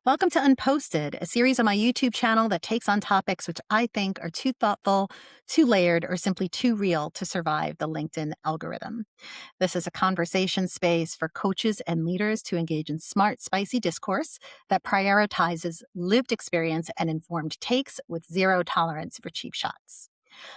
Welcome to Unposted, a series on my YouTube channel that takes on topics which I think are too thoughtful, too layered, or simply too real to survive the LinkedIn algorithm. This is a conversation space for coaches and leaders to engage in smart, spicy discourse that prioritizes lived experience and informed takes with zero tolerance for cheap shots.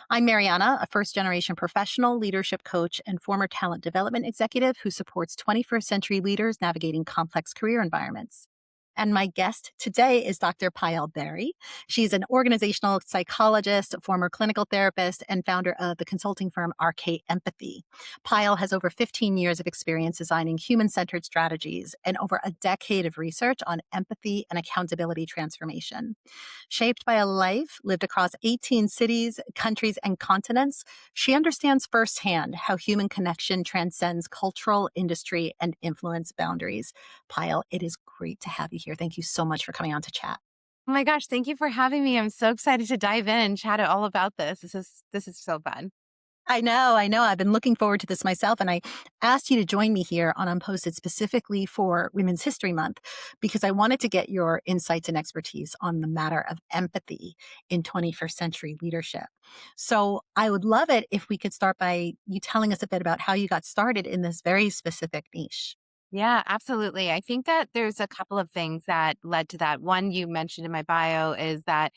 I'm Mariana, a first generation professional, leadership coach, and former talent development executive who supports 21st century leaders navigating complex career environments. And my guest today is Dr. Payal Beri. She's an organizational psychologist, former clinical therapist, and founder of the consulting firm RK Empathy. Payal has over 15 years of experience designing human centered strategies and over a decade of research on empathy and accountability transformation. Shaped by a life lived across 18 cities, countries, and continents, she understands firsthand how human connection transcends cultural, industry, and influence boundaries. Pyle, it is great to have you here. Thank you so much for coming on to chat. Oh my gosh, thank you for having me. I'm so excited to dive in and chat all about this. This is so fun. I know. I've been looking forward to this myself. And I asked you to join me here on Unposted specifically for Women's History Month because I wanted to get your insights and expertise on the matter of empathy in 21st century leadership. So I would love it if we could start by you telling us a bit about how you got started in this very specific niche. Yeah, absolutely. I think that there's a couple of things that led to that. One you mentioned in my bio is that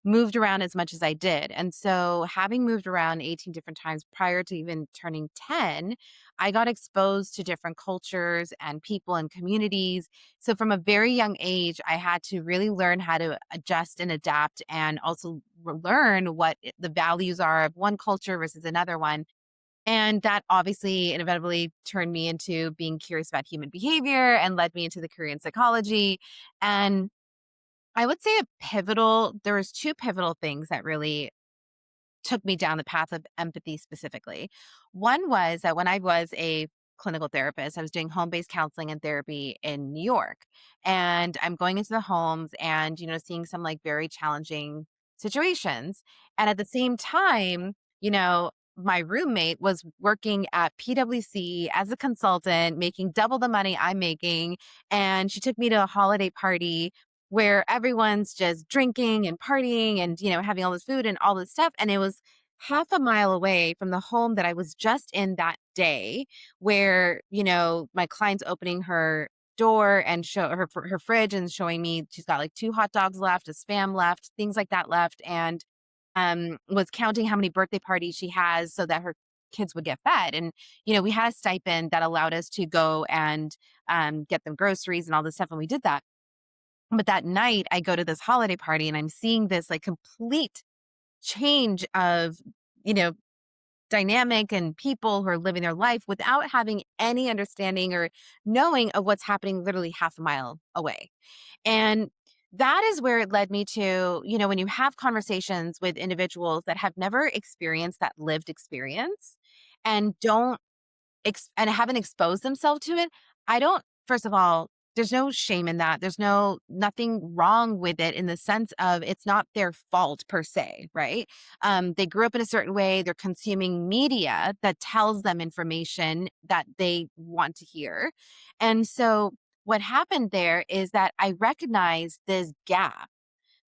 moved around as much as I did. And so having moved around 18 different times prior to even turning 10, I got exposed to different cultures and people and communities. So from a very young age, I had to really learn how to adjust and adapt and also learn what the values are of one culture versus another one. And that obviously inevitably turned me into being curious about human behavior and led me into the career in psychology. And I would say there was two pivotal things that really took me down the path of empathy specifically. One was that when I was a clinical therapist, I was doing home-based counseling and therapy in New York. And I'm going into the homes and, seeing some like very challenging situations. And at the same time, my roommate was working at PwC as a consultant, making double the money I'm making. And she took me to a holiday party where everyone's just drinking and partying and, having all this food and all this stuff. And it was half a mile away from the home that I was just in that day where, my client's opening her door and show her fridge and showing me she's got like 2 hot dogs left, a spam left, things like that left. And was counting how many birthday parties she has so that her kids would get fed. And, we had a stipend that allowed us to go and get them groceries and all this stuff. And we did that. But that night, I go to this holiday party and I'm seeing this like complete change of, you know, dynamic and people who are living their life without having any understanding or knowing of what's happening literally half a mile away. And that is where it led me to, when you have conversations with individuals that have never experienced that lived experience and don't and haven't exposed themselves to it, I don't first of all, there's no shame in that. There's nothing wrong with it in the sense of it's not their fault per se, right? They grew up in a certain way. They're consuming media that tells them information that they want to hear. And so what happened there is that I recognized this gap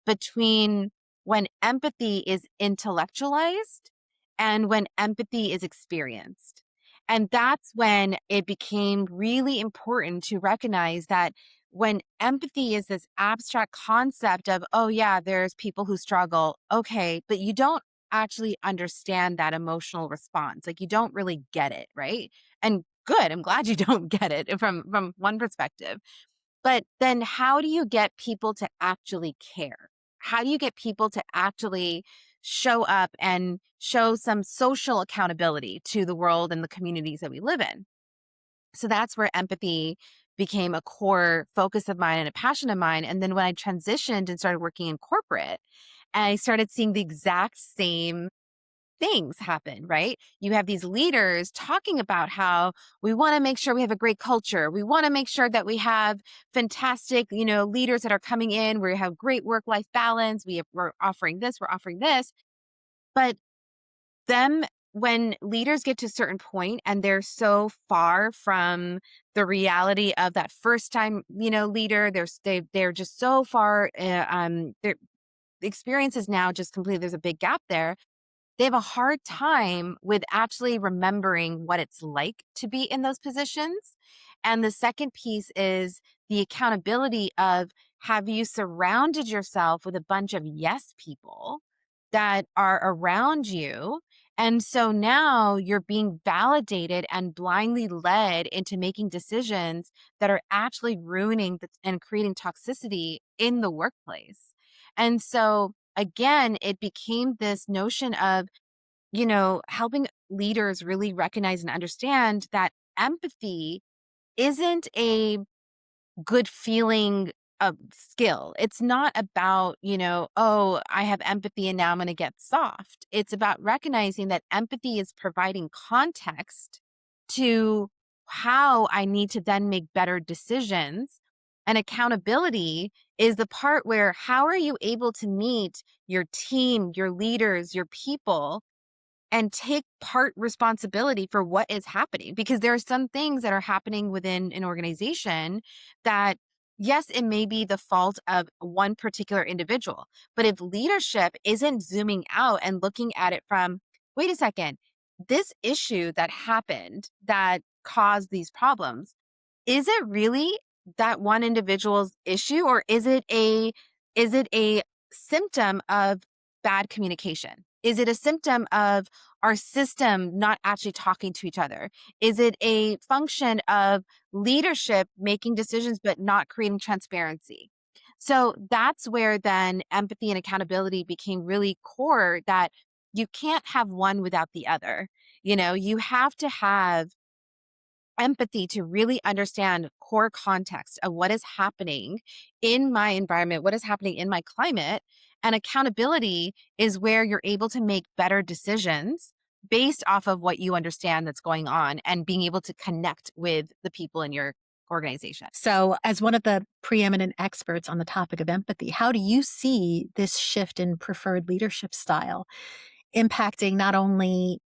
between when empathy is intellectualized and when empathy is experienced. And that's when it became really important to recognize that when empathy is this abstract concept of, oh, yeah, there's people who struggle. Okay, but you don't actually understand that emotional response. Like you don't really get it, right? And good, I'm glad you don't get it from one perspective. But then how do you get people to actually care? How do you get people to actually show up and show some social accountability to the world and the communities that we live in? So that's where empathy became a core focus of mine and a passion of mine. And then when I transitioned and started working in corporate, I started seeing the exact same things happen, right? You have these leaders talking about how we want to make sure we have a great culture. We want to make sure that we have fantastic, leaders that are coming in. We have great work-life balance. We're offering this, we're offering this. But them when leaders get to a certain point and they're so far from the reality of that first time, leader, they're just so far, their experience is now just completely, there's a big gap there. They have a hard time with actually remembering what it's like to be in those positions. And the second piece is the accountability of, have you surrounded yourself with a bunch of yes people that are around you? And so now you're being validated and blindly led into making decisions that are actually ruining and creating toxicity in the workplace. And so again, it became this notion of, helping leaders really recognize and understand that empathy isn't a good feeling of skill. It's not about, oh, I have empathy and now I'm going to get soft. It's about recognizing that empathy is providing context to how I need to then make better decisions. And accountability is the part where, how are you able to meet your team, your leaders, your people, and take part responsibility for what is happening, because there are some things that are happening within an organization that, yes, it may be the fault of one particular individual, but if leadership isn't zooming out and looking at it from, wait a second, this issue that happened that caused these problems, is it really that one individual's issue, or is it a symptom of bad communication? Is it a symptom of our system not actually talking to each other? Is it a function of leadership making decisions but not creating transparency? So that's where then empathy and accountability became really core, that you can't have one without the other. You have to have empathy to really understand core context of what is happening in my environment, what is happening in my climate. And accountability is where you're able to make better decisions based off of what you understand that's going on and being able to connect with the people in your organization. So, as one of the preeminent experts on the topic of empathy, how do you see this shift in preferred leadership style impacting not only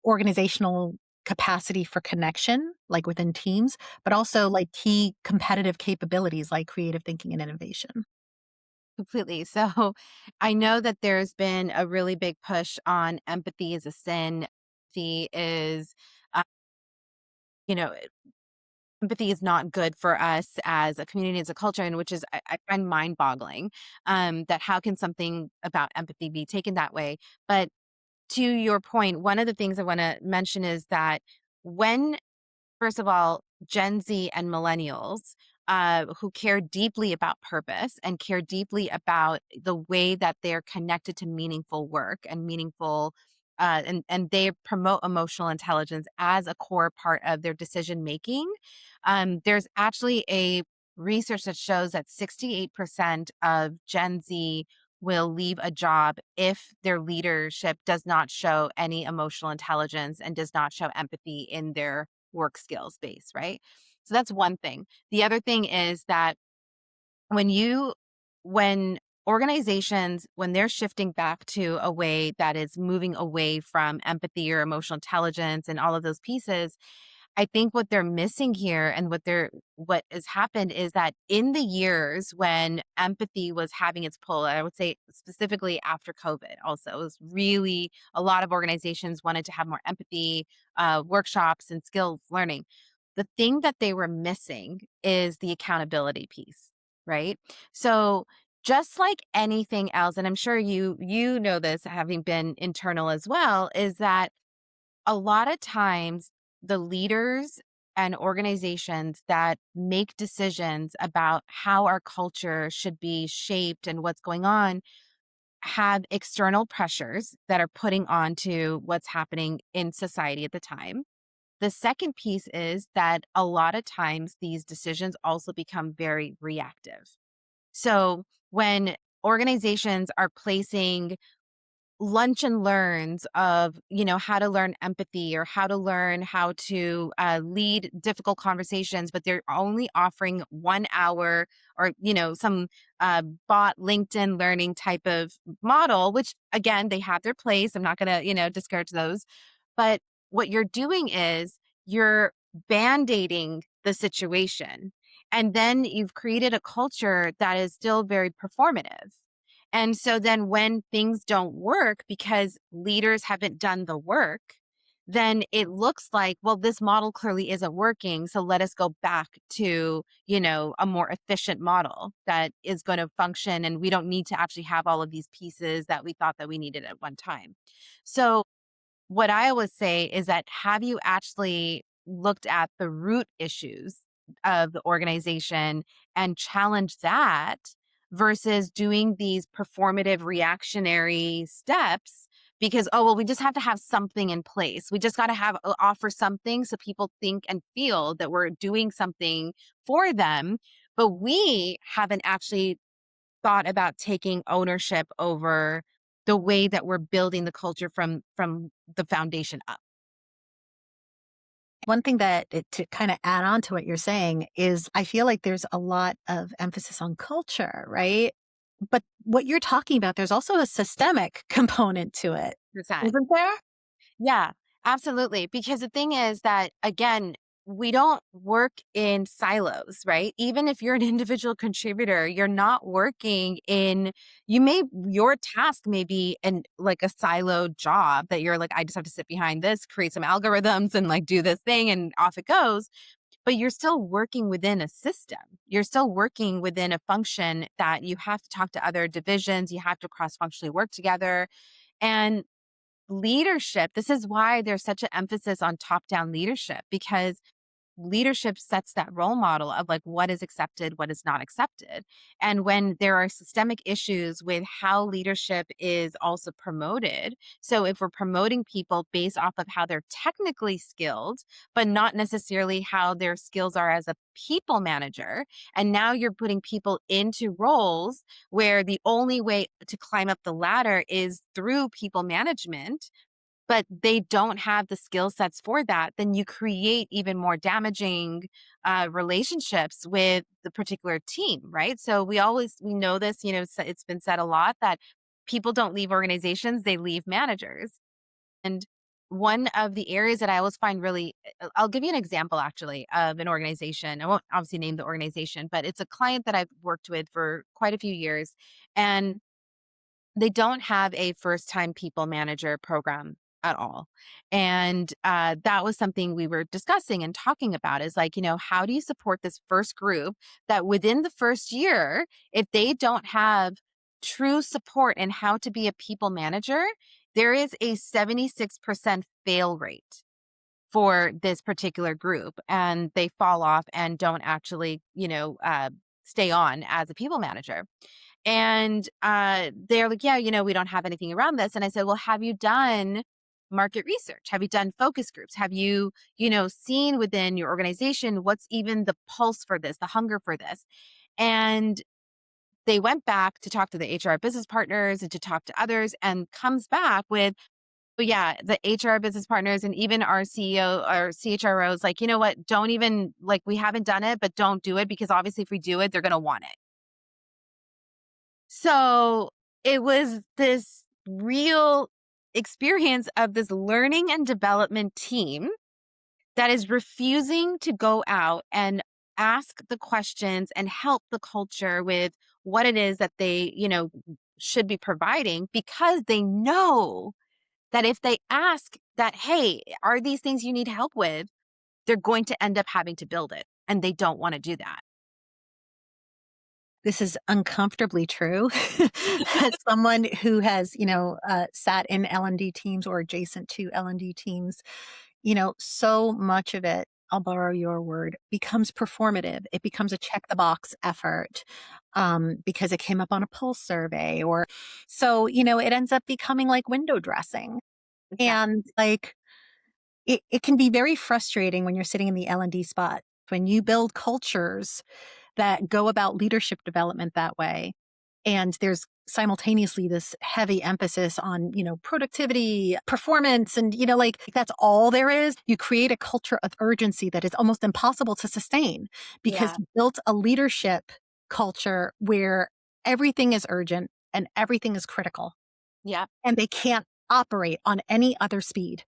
organizational capacity for connection, like within teams, but also like key competitive capabilities like creative thinking and innovation? Completely. So I know that there's been a really big push on empathy as a sin. Empathy is, uh, you know, empathy is not good for us as a community, as a culture, and which is, I find mind boggling, that how can something about empathy be taken that way? But to your point, one of the things I want to mention is that when, first of all, Gen Z and millennials, who care deeply about purpose and care deeply about the way that they're connected to meaningful work and meaningful, and they promote emotional intelligence as a core part of their decision making. There's actually a research that shows that 68% of Gen Z will leave a job if their leadership does not show any emotional intelligence and does not show empathy in their work skills base, right? So that's one thing. The other thing is that when you when organizations, when they're shifting back to a way that is moving away from empathy or emotional intelligence and all of those pieces, I think what they're missing here, and what has happened is that in the years when empathy was having its pull, I would say specifically after COVID also, it was really, a lot of organizations wanted to have more empathy workshops and skills learning. The thing that they were missing is the accountability piece, right? So just like anything else, and I'm sure you know this having been internal as well, is that a lot of times the leaders and organizations that make decisions about how our culture should be shaped and what's going on have external pressures that are putting on to what's happening in society at the time. The second piece is that a lot of times these decisions also become very reactive. So when organizations are placing lunch and learns of, how to learn empathy or how to learn how to lead difficult conversations, but they're only offering 1 hour or, some bot LinkedIn learning type of model, which again, they have their place. I'm not going to, discourage those. But what you're doing is you're band-aiding the situation. And then you've created a culture that is still very performative. And so then when things don't work because leaders haven't done the work, then it looks like, well, this model clearly isn't working. So let us go back to, a more efficient model that is going to function. And we don't need to actually have all of these pieces that we thought that we needed at one time. So what I always say is that have you actually looked at the root issues of the organization and challenged that versus doing these performative reactionary steps because oh well we just have to have something in place. We just got to have offer something so people think and feel that we're doing something for them, but we haven't actually thought about taking ownership over the way that we're building the culture from the foundation up. One thing to kind of add on to what you're saying is I feel like there's a lot of emphasis on culture, right? But what you're talking about, there's also a systemic component to it, 100%. isn't there? Yeah, absolutely. Because the thing is that, again, we don't work in silos, right? Even if you're an individual contributor, you're not working in, your task may be in like a siloed job that you're like, I just have to sit behind this, create some algorithms and like do this thing and off it goes. But you're still working within a system. You're still working within a function that you have to talk to other divisions, you have to cross functionally work together. And leadership, this is why there's such an emphasis on top down leadership because leadership sets that role model of like what is accepted, what is not accepted. And when there are systemic issues with how leadership is also promoted, so if we're promoting people based off of how they're technically skilled, but not necessarily how their skills are as a people manager, and now you're putting people into roles where the only way to climb up the ladder is through people management but they don't have the skill sets for that, then you create even more damaging relationships with the particular team, right? So we know this, it's been said a lot that people don't leave organizations, they leave managers. And one of the areas that I always find really, I'll give you an example actually of an organization. I won't obviously name the organization, but it's a client that I've worked with for quite a few years. And they don't have a first time people manager program at all. And that was something we were discussing and talking about is like, how do you support this first group that within the first year, if they don't have true support in how to be a people manager, there is a 76% fail rate for this particular group and they fall off and don't actually, stay on as a people manager. And they're like, yeah, we don't have anything around this. And I said, well, have you done market research? Have you done focus groups? Have you, seen within your organization what's even the pulse for this, the hunger for this? And they went back to talk to the HR business partners and to talk to others and comes back with, but yeah, the HR business partners and even our CEO or CHRO is like, you know what? Don't even like, we haven't done it, but don't do it because obviously if we do it, they're going to want it. So it was this real experience of this learning and development team that is refusing to go out and ask the questions and help the culture with what it is that they, should be providing because they know that if they ask that, hey, are these things you need help with? They're going to end up having to build it. And they don't want to do that. This is uncomfortably true. As someone who has, sat in L&D teams or adjacent to L&D teams, so much of it, I'll borrow your word, becomes performative. It becomes a check the box effort because it came up on a pulse survey or so, it ends up becoming like window dressing. Exactly. And like it can be very frustrating when you're sitting in the L&D spot. When you build cultures that go about leadership development that way, And there's simultaneously this heavy emphasis on, productivity, performance, and, like that's all there is. You create a culture of urgency that is almost impossible to sustain because Yeah. you built a leadership culture where everything is urgent and everything is critical, Yep. and they can't operate on any other speed.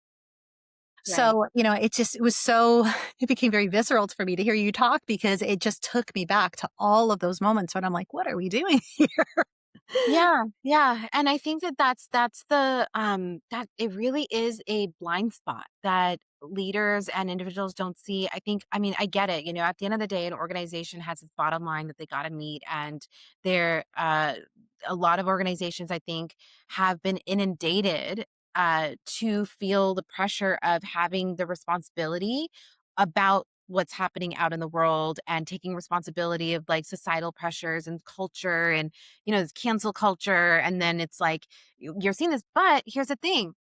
Right. So, it was so, it became very visceral for me to hear you talk because it just took me back to all of those moments when I'm like, what are we doing here? Yeah, yeah, and I think that that's the, that it really is a blind spot that leaders and individuals don't see. I mean, I get it, at the end of the day, an organization has its bottom line that they gotta meet, and there, a lot of organizations, I think, have been inundated, to feel the pressure of having the responsibility about what's happening out in the world and taking responsibility of, like, societal pressures and culture and it's cancel culture. And then it's like, you're seeing this, but here's the thing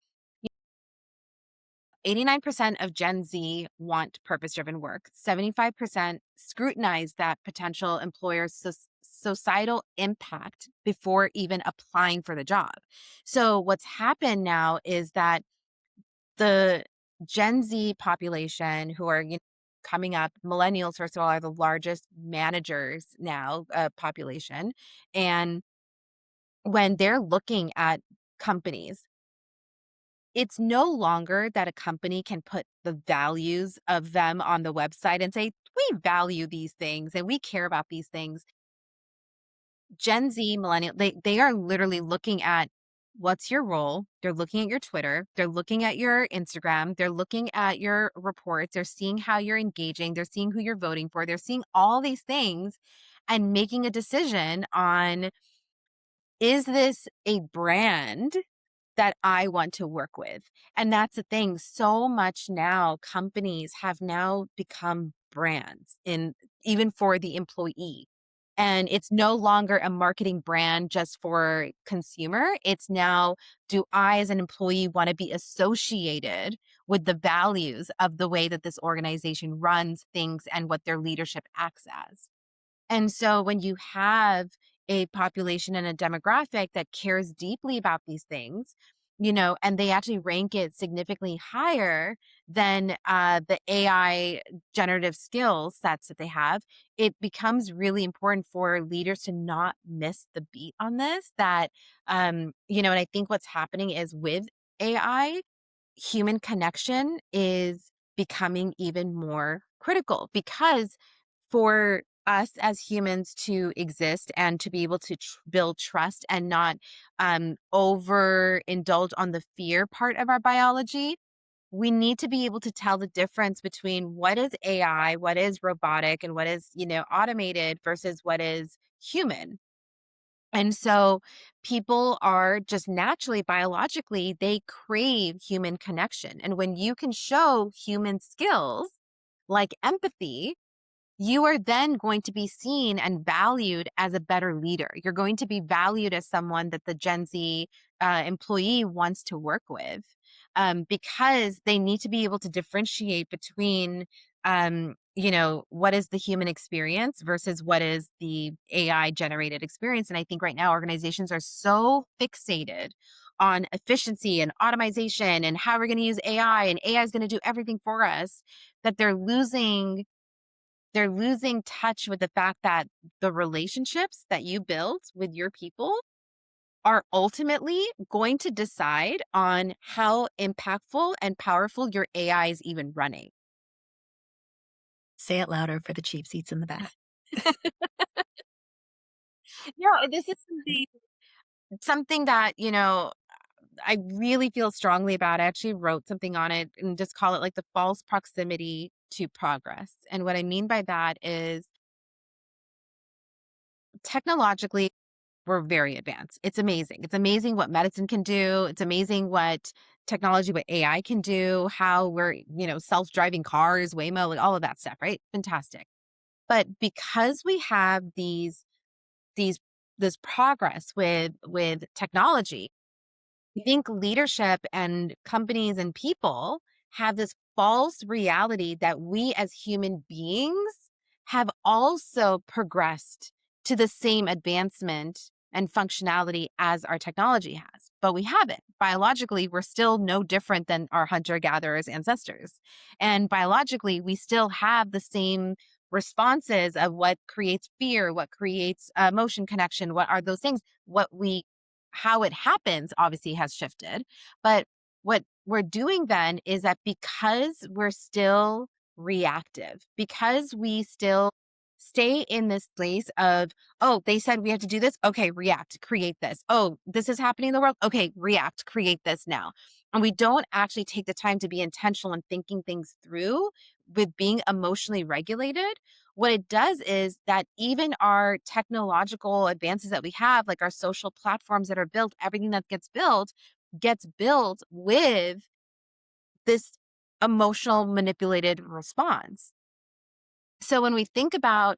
89% of Gen Z want purpose driven work, 75% scrutinize that potential employer's societal impact before even applying for the job. So, what's happened now is that the Gen Z population who are coming up, millennials, first of all, are the largest managers now, population. And when they're looking at companies, it's no longer that a company can put the values of them on the website and say, we value these things and we care about these things. Gen Z, millennial, they are literally looking at what's your role. They're looking at your Twitter. They're looking at your Instagram. They're looking at your reports. They're seeing how you're engaging. They're seeing who you're voting for. They're seeing all these things and making a decision on, is this a brand that I want to work with? And that's the thing. So much now, companies have now become brands in, even for the employee. And it's no longer a marketing brand just for consumer. It's now, do I as an employee want to be associated with the values of the way that this organization runs things and what their leadership acts as? And so when you have a population and a demographic that cares deeply about these things, and they actually rank it significantly higher than the AI generative skill sets that they have, it becomes really important for leaders to not miss the beat on this. That, and I think what's happening is with AI, human connection is becoming even more critical because for us as humans to exist and to be able to build trust and not overindulge on the fear part of our biology, we need to be able to tell the difference between what is AI, what is robotic, and what is, automated versus what is human. And so people are just naturally, biologically, they crave human connection. And when you can show human skills like empathy, you are then going to be seen and valued as a better leader. You're going to be valued as someone that the Gen Z employee wants to work with, because they need to be able to differentiate between, what is the human experience versus what is the AI generated experience. And I think right now organizations are so fixated on efficiency and automation and how we're going to use AI and AI is going to do everything for us, that they're losing touch with the fact that the relationships that you build with your people are ultimately going to decide on how impactful and powerful your AI is even running. Say it louder for the cheap seats in the back. No, this is something that, I really feel strongly about. I actually wrote something on it and just call it like the false proximity to progress. And what I mean by that is technologically, we're very advanced. It's amazing. It's amazing what medicine can do. It's amazing what technology, what AI can do, how we're, self-driving cars, Waymo, like all of that stuff, right? Fantastic. But because we have these this progress with technology, I think leadership and companies and people have this false reality that we as human beings have also progressed to the same advancement and functionality as our technology has, but we haven't. Biologically, we're still no different than our hunter gatherers ancestors. And biologically, we still have the same responses of what creates fear, what creates emotion connection, what are those things, how it happens obviously has shifted. But what we're doing then is that because we're still reactive, because we still stay in this place of, oh, they said we have to do this. Okay, react, create this. Oh, this is happening in the world. Okay, react, create this now. And we don't actually take the time to be intentional and thinking things through with being emotionally regulated. What it does is that even our technological advances that we have, like our social platforms that are built, everything that gets built with this emotional manipulated response. So when we think about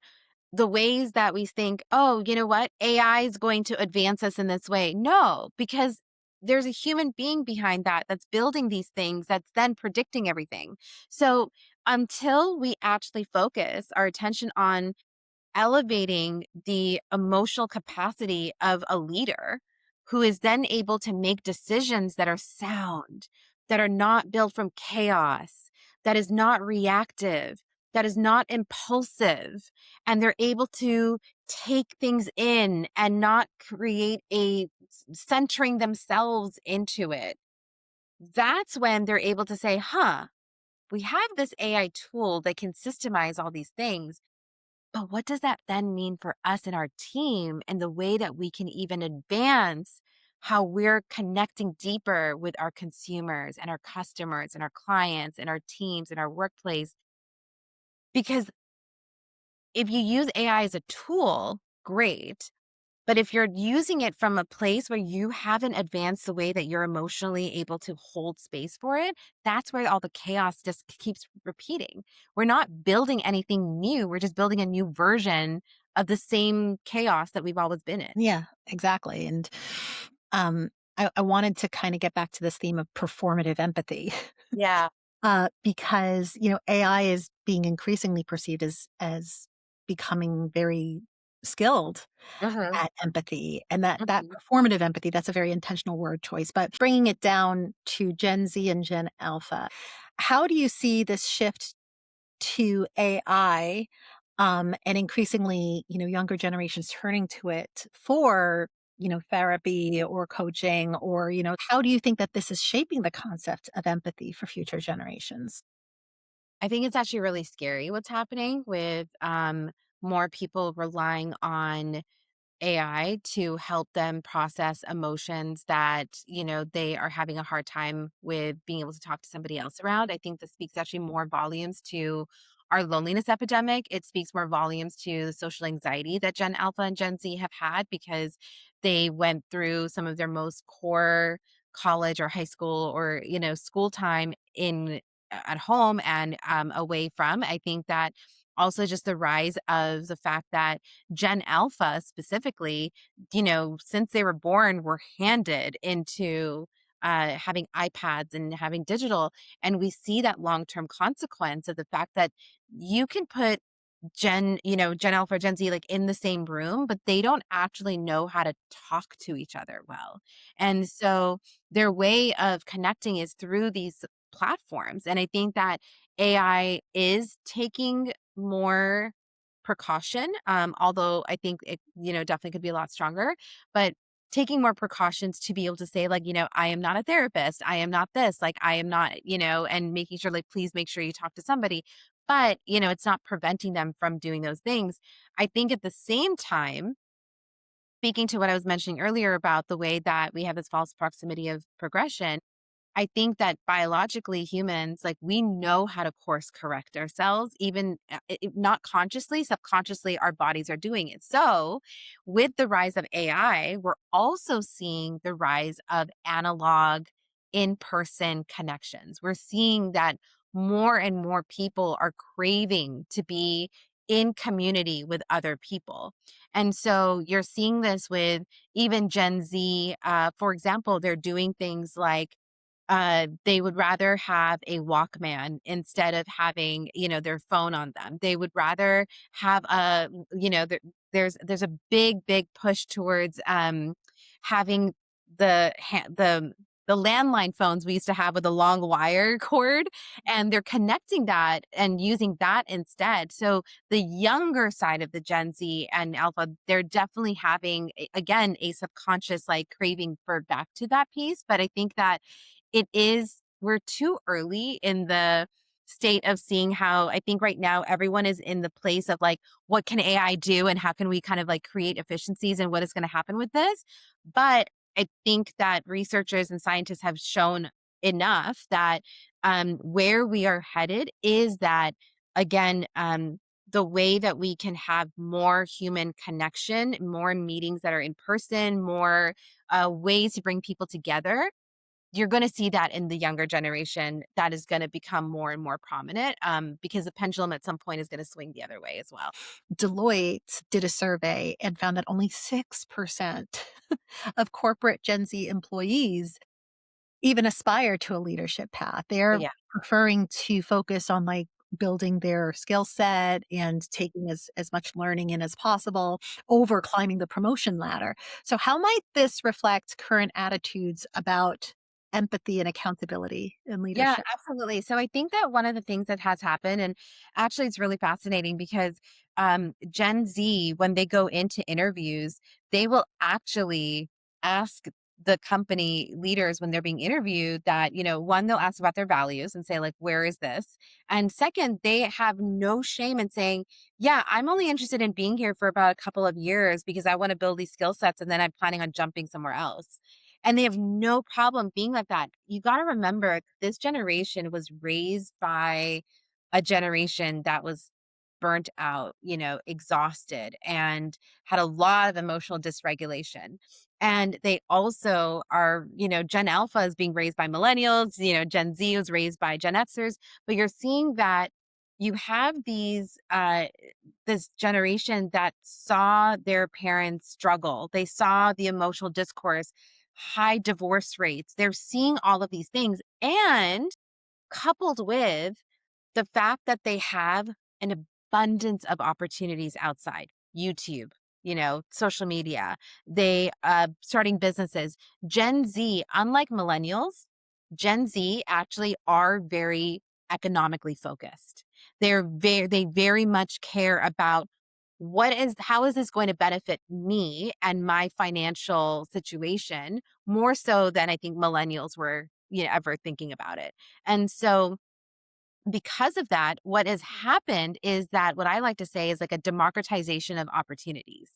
the ways that we think, oh, you know what, AI is going to advance us in this way. No, because there's a human being behind that that's building these things, that's then predicting everything. So until we actually focus our attention on elevating the emotional capacity of a leader who is then able to make decisions that are sound, that are not built from chaos, that is not reactive, that is not impulsive, and they're able to take things in and not create a centering themselves into it. That's when they're able to say, huh, we have this AI tool that can systemize all these things, but what does that then mean for us and our team and the way that we can even advance how we're connecting deeper with our consumers and our customers and our clients and our teams and our workplace? Because if you use AI as a tool, great. But if you're using it from a place where you haven't advanced the way that you're emotionally able to hold space for it, that's where all the chaos just keeps repeating. We're not building anything new. We're just building a new version of the same chaos that we've always been in. Yeah, exactly. And I wanted to kind of get back to this theme of performative empathy. Yeah. Because, AI is being increasingly perceived as becoming very skilled Uh-huh. at empathy, and that Mhm. performative empathy, that's a very intentional word choice, but bringing it down to Gen Z and Gen Alpha, how do you see this shift to AI, and increasingly, younger generations turning to it for, therapy or coaching or, how do you think that this is shaping the concept of empathy for future generations? I think it's actually really scary what's happening with more people relying on AI to help them process emotions that, they are having a hard time with being able to talk to somebody else around. I think this speaks actually more volumes to our loneliness epidemic. It speaks more volumes to the social anxiety that Gen Alpha and Gen Z have had because they went through some of their most core college or high school or, school time in at home and away from. I think that also just the rise of the fact that Gen Alpha specifically, since they were born, were handed into having iPads and having digital. And we see that long term consequence of the fact that you can put Gen Alpha or Gen Z like in the same room, but they don't actually know how to talk to each other well. And so their way of connecting is through these platforms. And I think that AI is taking more precaution, although I think it, definitely could be a lot stronger, but taking more precautions to be able to say, like, I am not a therapist. I am not this, like, I am not, and making sure, like, please make sure you talk to somebody. But, it's not preventing them from doing those things. I think at the same time, speaking to what I was mentioning earlier about the way that we have this false proximity of progression, I think that biologically humans, like we know how to course correct ourselves, even not consciously, subconsciously, our bodies are doing it. So, with the rise of AI, we're also seeing the rise of analog in person connections. We're seeing that more and more people are craving to be in community with other people. And so you're seeing this with even Gen Z. For example, they're doing things like They would rather have a Walkman instead of having, their phone on them. They would rather have there's a big push towards having the ha- the landline phones we used to have with a long wire cord, and they're connecting that and using that instead. So the younger side of the Gen Z and Alpha, they're definitely having again a subconscious like craving for back to that piece. But I think that we're too early in the state of seeing how I think right now everyone is in the place of like, what can AI do and how can we kind of like create efficiencies and what is going to happen with this? But I think that researchers and scientists have shown enough that where we are headed is that, again, the way that we can have more human connection, more meetings that are in person, more ways to bring people together, you're gonna see that in the younger generation, that is gonna become more and more prominent, because the pendulum at some point is gonna swing the other way as well. Deloitte did a survey and found that only 6% of corporate Gen Z employees even aspire to a leadership path. They're Yeah. preferring to focus on like building their skill set and taking as much learning in as possible over climbing the promotion ladder. So how might this reflect current attitudes about empathy and accountability in Yeah, leadership? absolutely. So I think that one of the things that has happened, and actually it's really fascinating because Gen Z, when they go into interviews, they will actually ask the company leaders when they're being interviewed that, one, they'll ask about their values and say, like, where is this? And second, they have no shame in saying, yeah, I'm only interested in being here for about a couple of years because I want to build these skill sets and then I'm planning on jumping somewhere else. And they have no problem being like that. You gotta remember, this generation was raised by a generation that was burnt out, exhausted, and had a lot of emotional dysregulation. And they also are, Gen Alpha is being raised by millennials, Gen Z was raised by Gen Xers, but you're seeing that you have this generation that saw their parents struggle. They saw the emotional discourse, high divorce rates. They're seeing all of these things. And coupled with the fact that they have an abundance of opportunities outside YouTube, social media, they starting businesses. Gen Z, unlike millennials, Gen Z actually are very economically focused. They very much care about how is this going to benefit me and my financial situation more so than I think millennials were, ever thinking about it. And so because of that, what has happened is that what I like to say is like a democratization of opportunities.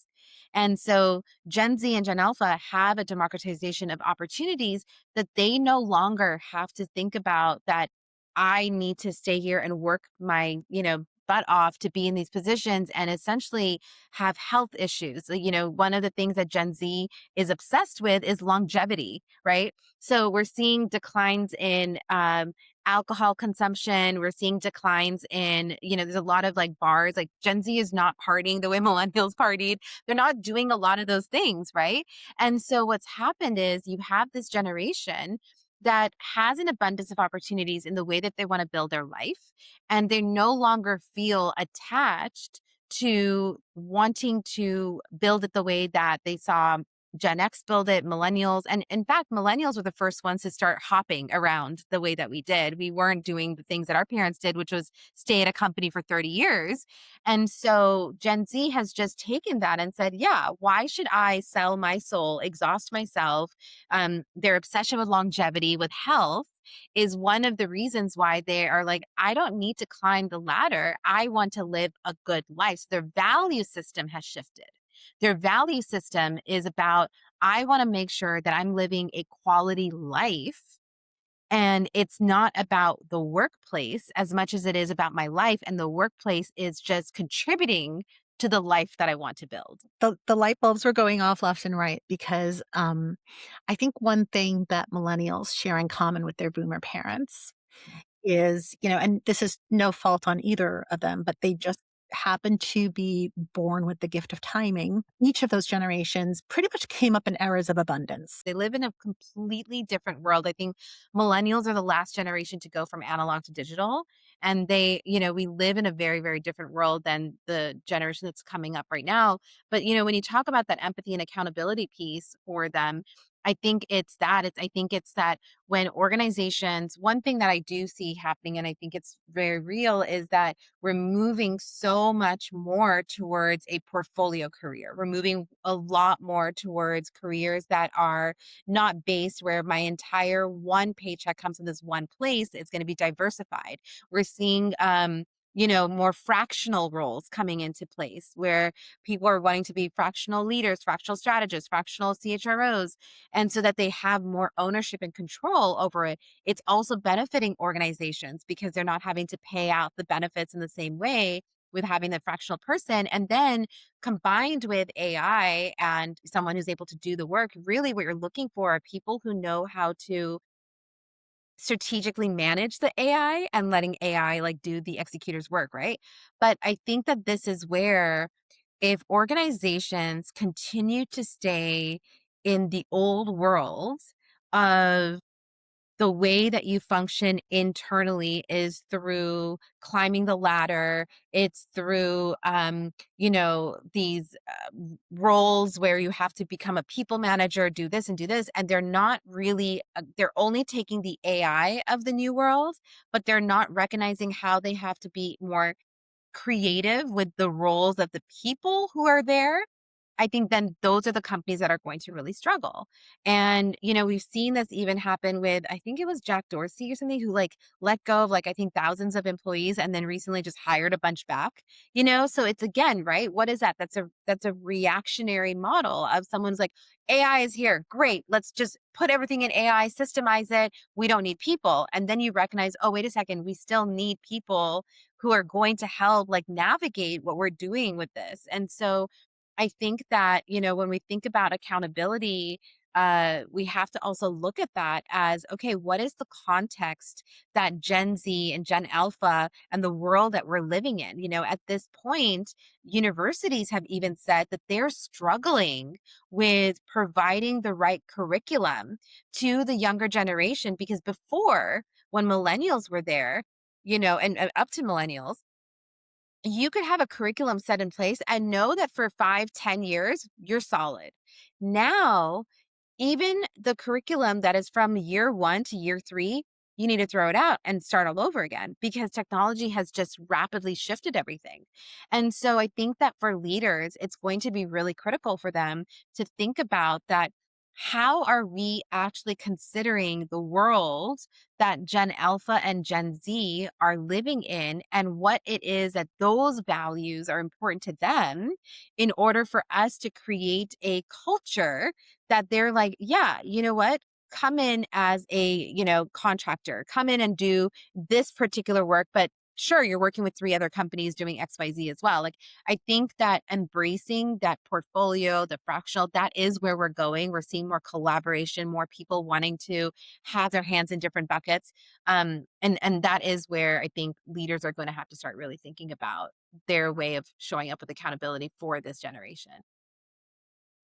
And so Gen Z and Gen Alpha have a democratization of opportunities that they no longer have to think about that I need to stay here and work my, butt off to be in these positions and essentially have health issues. One of the things that Gen Z is obsessed with is longevity, right? So we're seeing declines in alcohol consumption. We're seeing declines in, there's a lot of like bars, like Gen Z is not partying the way millennials partied. They're not doing a lot of those things, right? And so what's happened is you have this generation that has an abundance of opportunities in the way that they want to build their life. And they no longer feel attached to wanting to build it the way that they saw Gen X build it, millennials. And in fact, millennials were the first ones to start hopping around the way that we did. We weren't doing the things that our parents did, which was stay at a company for 30 years. And so Gen Z has just taken that and said, yeah, why should I sell my soul, exhaust myself? Their obsession with longevity, with health, is one of the reasons why they are like, I don't need to climb the ladder. I want to live a good life. So their value system has shifted. Their value system is about, I want to make sure that I'm living a quality life. And it's not about the workplace as much as it is about my life. And the workplace is just contributing to the life that I want to build. The light bulbs were going off left and right because I think one thing that millennials share in common with their boomer parents is, and this is no fault on either of them, but they just happened to be born with the gift of timing. Each of those generations pretty much came up in eras of abundance. They live in a completely different world. I think millennials are the last generation to go from analog to digital. And we live in a very, very different world than the generation that's coming up right now. But, when you talk about that empathy and accountability piece for them, I think it's that. I think it's that when organizations, one thing that I do see happening, and I think it's very real, is that we're moving so much more towards a portfolio career. We're moving a lot more towards careers that are not based where my entire one paycheck comes from this one place. It's going to be diversified. We're seeing, more fractional roles coming into place where people are wanting to be fractional leaders, fractional strategists, fractional CHROs, and so that they have more ownership and control over it. It's also benefiting organizations because they're not having to pay out the benefits in the same way with having the fractional person. And then combined with AI and someone who's able to do the work, really what you're looking for are people who know how to strategically manage the AI and letting AI like do the executor's work, right? But I think that this is where if organizations continue to stay in the old world of the way that you function internally is through climbing the ladder. It's through, these roles where you have to become a people manager, do this and do this. And they're not really, they're only taking the AI of the new world, but they're not recognizing how they have to be more creative with the roles of the people who are there. I think then those are the companies that are going to really struggle. And, we've seen this even happen with, I think it was Jack Dorsey or something who like let go of like, I think thousands of employees and then recently just hired a bunch back, So it's again, right? What is that? That's a reactionary model of someone's like, AI is here. Great. Let's just put everything in AI, systemize it. We don't need people. And then you recognize, oh, wait a second, we still need people who are going to help like navigate what we're doing with this. And so I think that, when we think about accountability, we have to also look at that as okay, what is the context that Gen Z and Gen Alpha and the world that we're living in? At this point, universities have even said that they're struggling with providing the right curriculum to the younger generation because before, when millennials were there, and up to millennials, you could have a curriculum set in place and know that for 5, 10 years, you're solid. Now, even the curriculum that is from year 1 to year 3, you need to throw it out and start all over again because technology has just rapidly shifted everything. And so I think that for leaders, it's going to be really critical for them to think about that. How are we actually considering the world that Gen Alpha and Gen Z are living in and what it is that those values are important to them in order for us to create a culture that they're like, yeah, you know what? Come in as a, contractor, come in and do this particular work, but sure, you're working with 3 other companies doing XYZ as well. Like, I think that embracing that portfolio, the fractional, that is where we're going. We're seeing more collaboration, more people wanting to have their hands in different buckets. And that is where I think leaders are going to have to start really thinking about their way of showing up with accountability for this generation.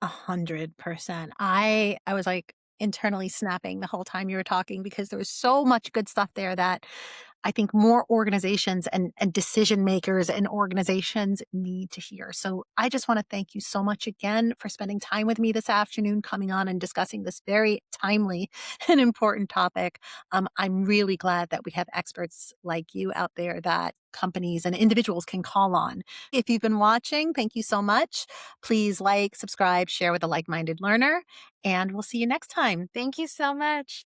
100%. I was like internally snapping the whole time you were talking because there was so much good stuff there that I think more organizations and decision makers and organizations need to hear. So I just want to thank you so much again for spending time with me this afternoon, coming on and discussing this very timely and important topic. I'm really glad that we have experts like you out there that companies and individuals can call on. If you've been watching, thank you so much. Please like, subscribe, share with a like minded learner, and we'll see you next time. Thank you so much.